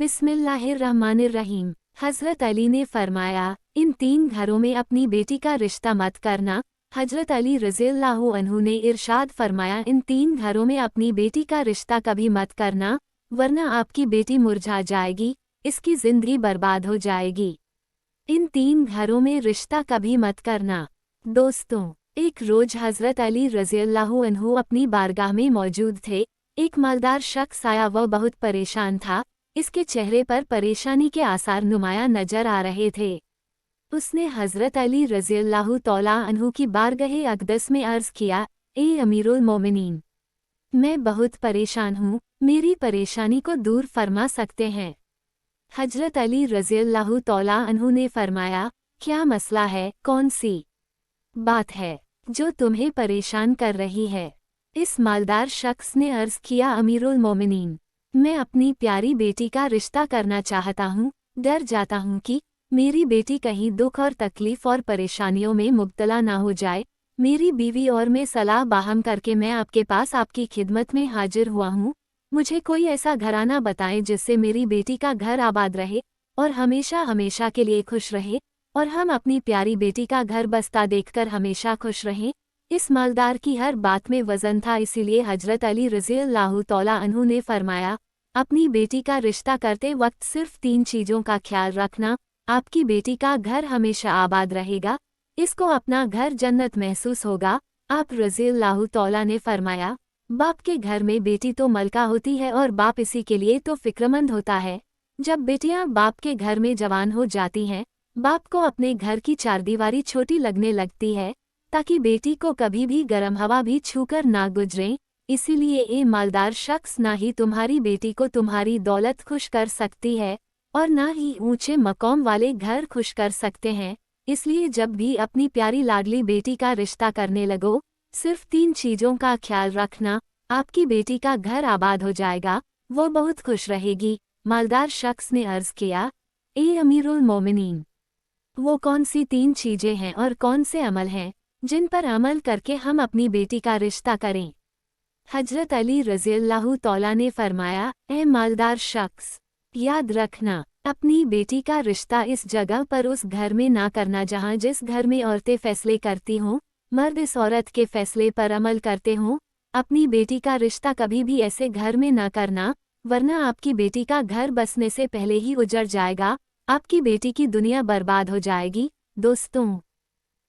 बिस्मिल्लाहिर्रहमानिर्रहीम। हज़रत अली ने फरमाया, इन 3 घरों में अपनी बेटी का रिश्ता मत करना। हज़रत अली रज़ियल्लाहु अन्हु ने इरशाद फरमाया, इन 3 घरों में अपनी बेटी का रिश्ता कभी मत करना, वरना आपकी बेटी मुरझा जाएगी, इसकी ज़िंदगी बर्बाद हो जाएगी। इन 3 घरों में रिश्ता कभी मत करना। दोस्तों, एक रोज हज़रत अली रज़ियल्लाहु अन्हु अपनी बारगाह में मौजूद थे। एक मालदार शख्स आया, वह बहुत परेशान था। इसके चेहरे पर परेशानी के आसार नुमाया नजर आ रहे थे। उसने हज़रत अली रज़ियल्लाहु तआला अन्हु की बारगाह अक़दस में अर्ज़ किया, ए अमीरुल मोमिनीन, मैं बहुत परेशान हूँ, मेरी परेशानी को दूर फरमा सकते हैं? हज़रत अली रज़ियल्लाहु तआला अन्हु ने फरमाया, क्या मसला है, कौन सी बात है जो तुम्हें परेशान कर रही है? इस मालदार शख्स ने अर्ज़ किया, अमीरुल मोमिनीन, मैं अपनी प्यारी बेटी का रिश्ता करना चाहता हूँ। डर जाता हूँ कि मेरी बेटी कहीं दुख और तकलीफ़ और परेशानियों में मुब्तला ना हो जाए। मेरी बीवी और मैं सलाह बाहम करके मैं आपके पास आपकी खिदमत में हाजिर हुआ हूँ। मुझे कोई ऐसा घराना बताएं जिससे मेरी बेटी का घर आबाद रहे और हमेशा हमेशा के लिए खुश रहे, और हम अपनी प्यारी बेटी का घर बसता देखकर हमेशा खुश रहें। इस मालदार की हर बात में वज़न था, इसीलिए हज़रत अली रज़ियल्लाहु तआला अन्हु ने फरमाया, अपनी बेटी का रिश्ता करते वक्त सिर्फ 3 चीज़ों का ख्याल रखना। आपकी बेटी का घर हमेशा आबाद रहेगा, इसको अपना घर जन्नत महसूस होगा। आप रज़ियल्लाहु तआला ने फरमाया, बाप के घर में बेटी तो मलका होती है और बाप इसी के लिए तो फिक्रमंद होता है। जब बेटियां बाप के घर में जवान हो जाती हैं, बाप को अपने घर की चारदीवारी छोटी लगने लगती है, ताकि बेटी को कभी भी गर्म हवा भी छूकर ना गुजरे। इसीलिए ये मालदार शख्स ना ही तुम्हारी बेटी को तुम्हारी दौलत खुश कर सकती है और ना ही ऊंचे मकाम वाले घर खुश कर सकते हैं। इसलिए जब भी अपनी प्यारी लाडली बेटी का रिश्ता करने लगो, सिर्फ 3 चीज़ों का ख्याल रखना। आपकी बेटी का घर आबाद हो जाएगा, वो बहुत खुश रहेगी। मालदार शख्स ने अर्ज़ किया, ए अमीरुल मोमिनीन, वो कौन सी 3 चीज़ें हैं और कौन से अमल हैं जिन पर अमल करके हम अपनी बेटी का रिश्ता करें? हज़रत अली रज़ियल्लाहु तआला ने फरमाया, ए मालदार शख्स, याद रखना, अपनी बेटी का रिश्ता इस जगह पर उस घर में ना करना जहाँ जिस घर में औरतें फैसले करती हों, मर्द इस औरत के फैसले पर अमल करते हों। अपनी बेटी का रिश्ता कभी भी ऐसे घर में ना करना, वरना आपकी बेटी का घर बसने से पहले ही उजड़ जाएगा, आपकी बेटी की दुनिया बर्बाद हो जाएगी। दोस्तों,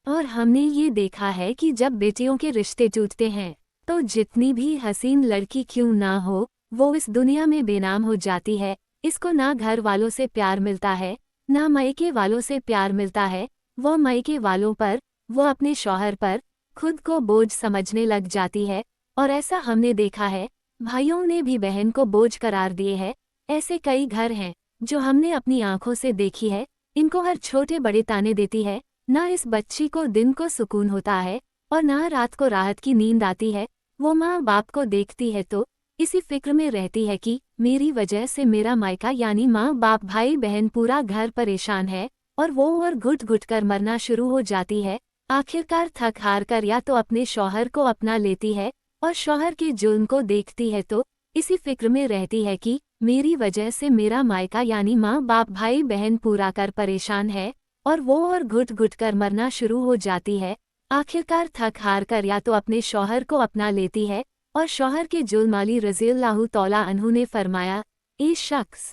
और हमने ये देखा है कि जब बेटियों के रिश्ते टूटते हैं तो जितनी भी हसीन लड़की क्यों ना हो, वो इस दुनिया में बेनाम हो जाती है। इसको ना घर वालों से प्यार मिलता है, ना मायके वालों से प्यार मिलता है। वो मायके वालों पर, वो अपने शौहर पर खुद को बोझ समझने लग जाती है, और ऐसा हमने देखा है, भाइयों ने भी बहन को बोझ करार दिए है। ऐसे कई घर हैं जो हमने अपनी आंखों से देखी है। इनको हर छोटे बड़े ताने देती है, ना इस बच्ची को दिन को सुकून होता है और ना रात को राहत की नींद आती है। वो माँ बाप को देखती है तो इसी फिक्र में रहती है कि मेरी वजह से मेरा मायका यानी माँ बाप भाई बहन पूरा घर परेशान है, और वो और घुट घुट कर मरना शुरू हो जाती है। आखिरकार थक हार कर या तो अपने शौहर को अपना लेती है और शौहर के जुल्म को देखती है तो इसी फिक्र में रहती है कि मेरी वजह से मेरा मायका यानी माँ बाप भाई बहन पूरा कर परेशान है, और वो और घुट घुट कर मरना शुरू हो जाती है। आखिरकार थक हार कर या तो अपने शौहर को अपना लेती है और शौहर के जुल्म। अली रज़ियल्लाहु तआला अन्हु ने फरमाया, ए शख्स,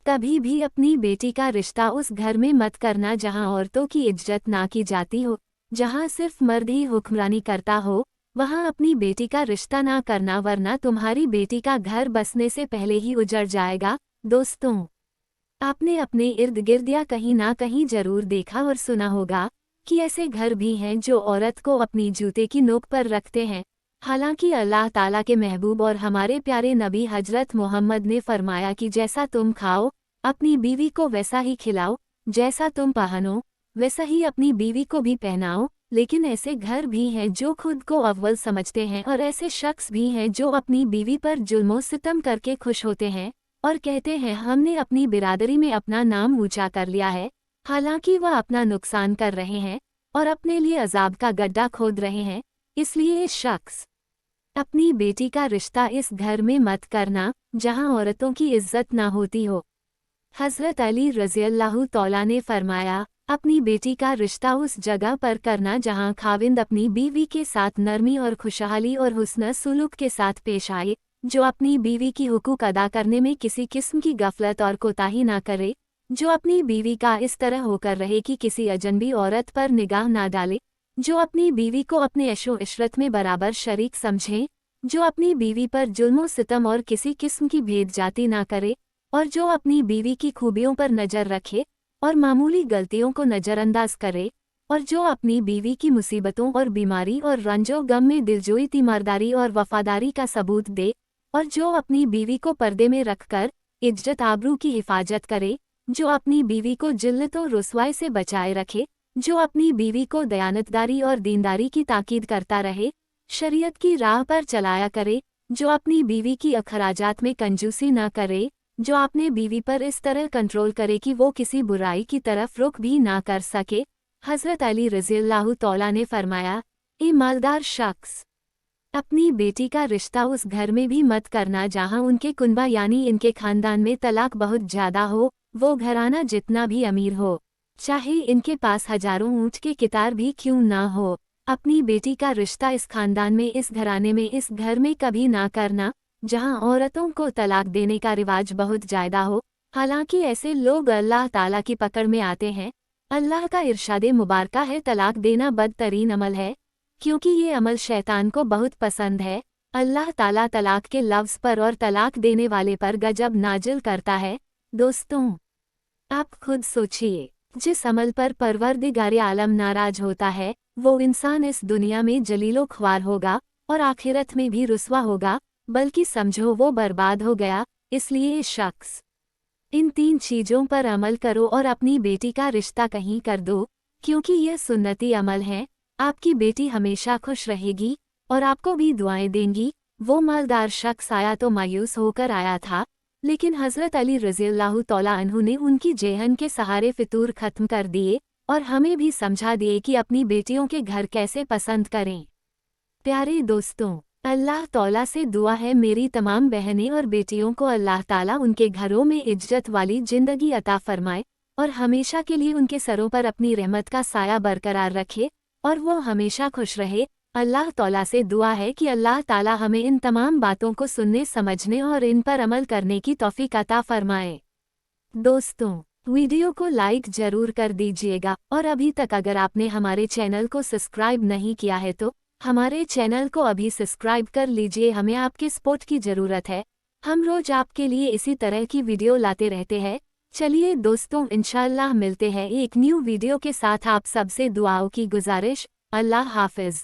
कभी भी अपनी बेटी का रिश्ता उस घर में मत करना जहां औरतों की इज्जत ना की जाती हो, जहां सिर्फ मर्द ही हुक्मरानी करता हो। वहां अपनी बेटी का रिश्ता ना करना, वरना तुम्हारी बेटी का घर बसने से पहले ही उजड़ जाएगा। दोस्तों, आपने अपने इर्द गिर्द या कहीं ना कहीं जरूर देखा और सुना होगा कि ऐसे घर भी हैं जो औरत को अपनी जूते की नोक पर रखते हैं। हालांकि अल्लाह ताला के महबूब और हमारे प्यारे नबी हजरत मोहम्मद ने फरमाया कि जैसा तुम खाओ अपनी बीवी को वैसा ही खिलाओ, जैसा तुम पहनो वैसा ही अपनी बीवी को भी पहनाओ। लेकिन ऐसे घर भी हैं जो खुद को अव्वल समझते हैं, और ऐसे शख्स भी हैं जो अपनी बीवी पर जुल्मों सितम करके खुश होते हैं और कहते हैं हमने अपनी बिरादरी में अपना नाम ऊंचा कर लिया है। हालांकि वह अपना नुकसान कर रहे हैं और अपने लिए अजाब का गड्ढा खोद रहे हैं। इसलिए इस शख्स, अपनी बेटी का रिश्ता इस घर में मत करना जहां औरतों की इज्जत ना होती हो, हज़रत अली रज़ियल्लाहु तौला ने फरमाया, अपनी बेटी का रिश्ता उस जगह पर करना जहाँ खाविंद अपनी बीवी के साथ नरमी और खुशहाली और हुस्न सुलूक के साथ पेश आए, जो अपनी बीवी की हुकूक अदा करने में किसी किस्म की गफलत और कोताही ना करे, जो अपनी बीवी का इस तरह होकर रहे कि किसी अजनबी औरत पर निगाह ना डाले, जो अपनी बीवी को अपने ऐशो इशरत में बराबर शरीक समझे, जो अपनी बीवी पर जुल्म सितम और किसी किस्म की भेद जाती ना करे, और जो अपनी बीवी की खूबियों पर नज़र रखे और मामूली गलतियों को नज़रअंदाज करे, और जो अपनी बीवी की मुसीबतों और बीमारी और रंजो गम में दिलजोई तीमारदारी और वफादारी का सबूत दे, और जो अपनी बीवी को पर्दे में रखकर इज्जत आबरू की हिफाजत करे, जो अपनी बीवी को जिल्लत और रुसवाई से बचाए रखे, जो अपनी बीवी को दयानतदारी और दीनदारी की ताकीद करता रहे, शरीयत की राह पर चलाया करे, जो अपनी बीवी की अखराजात में कंजूसी न करे, जो अपने बीवी पर इस तरह कंट्रोल करे कि वो किसी बुराई की तरफ रुख भी ना कर सके। हज़रत अली रज़ियल्लाहु तौला ने फरमाया, ए मालदार शख्स, अपनी बेटी का रिश्ता उस घर में भी मत करना जहाँ उनके कुनबा यानी इनके खानदान में तलाक बहुत ज़्यादा हो, वो घराना जितना भी अमीर हो, चाहे इनके पास हजारों ऊँट के कितार भी क्यों ना हो। अपनी बेटी का रिश्ता इस खानदान में, इस घराने में, इस घर में कभी ना करना जहां औरतों को तलाक देने का रिवाज बहुत ज़्यादा हो। हालांकि ऐसे लोग अल्लाह ताला की पकड़ में आते हैं। अल्लाह का इरशादे मुबारका है, तलाक देना बदतरीन अमल है, क्योंकि ये अमल शैतान को बहुत पसंद है। अल्लाह ताला तलाक के लफ्ज़ पर और तलाक देने वाले पर गजब नाजिल करता है। दोस्तों, आप खुद सोचिए, जिस अमल पर परवरदिगार आलम नाराज होता है, वो इंसान इस दुनिया में जलीलो ख्वार होगा और आखिरत में भी रुसवा होगा, बल्कि समझो वो बर्बाद हो गया। इसलिए शख्स, इन 3 चीज़ों पर अमल करो और अपनी बेटी का रिश्ता कहीं कर दो, क्योंकि यह सुन्नती अमल है। आपकी बेटी हमेशा खुश रहेगी और आपको भी दुआएं देंगी। वो मालदार शख्स आया तो मायूस होकर आया था, लेकिन हज़रत अली रज़ियल्लाहु तौला अन्हु ने उनकी जेहन के सहारे फितूर ख़त्म कर दिए और हमें भी समझा दिए कि अपनी बेटियों के घर कैसे पसंद करें। प्यारे दोस्तों, अल्लाह तौला से दुआ है मेरी तमाम बहनें और बेटियों को अल्लाह ताला उनके घरों में इज्जत वाली ज़िंदगी अता फरमाए और हमेशा के लिए उनके सरों पर अपनी रहमत का साया बरकरार रखे और वो हमेशा खुश रहे। अल्लाह तौला से दुआ है कि अल्लाह ताला हमें इन तमाम बातों को सुनने, समझने और इन पर अमल करने की तौफीक अता फरमाए। दोस्तों, वीडियो को लाइक ज़रूर कर दीजिएगा और अभी तक अगर आपने हमारे चैनल को सब्सक्राइब नहीं किया है तो हमारे चैनल को अभी सब्सक्राइब कर लीजिए। हमें आपके सपोर्ट की ज़रूरत है। हम रोज़ आपके लिए इसी तरह की वीडियो लाते रहते हैं। चलिए दोस्तों, इंशाअल्लाह मिलते हैं एक न्यू वीडियो के साथ। आप सबसे दुआओं की गुजारिश। अल्लाह हाफ़िज़।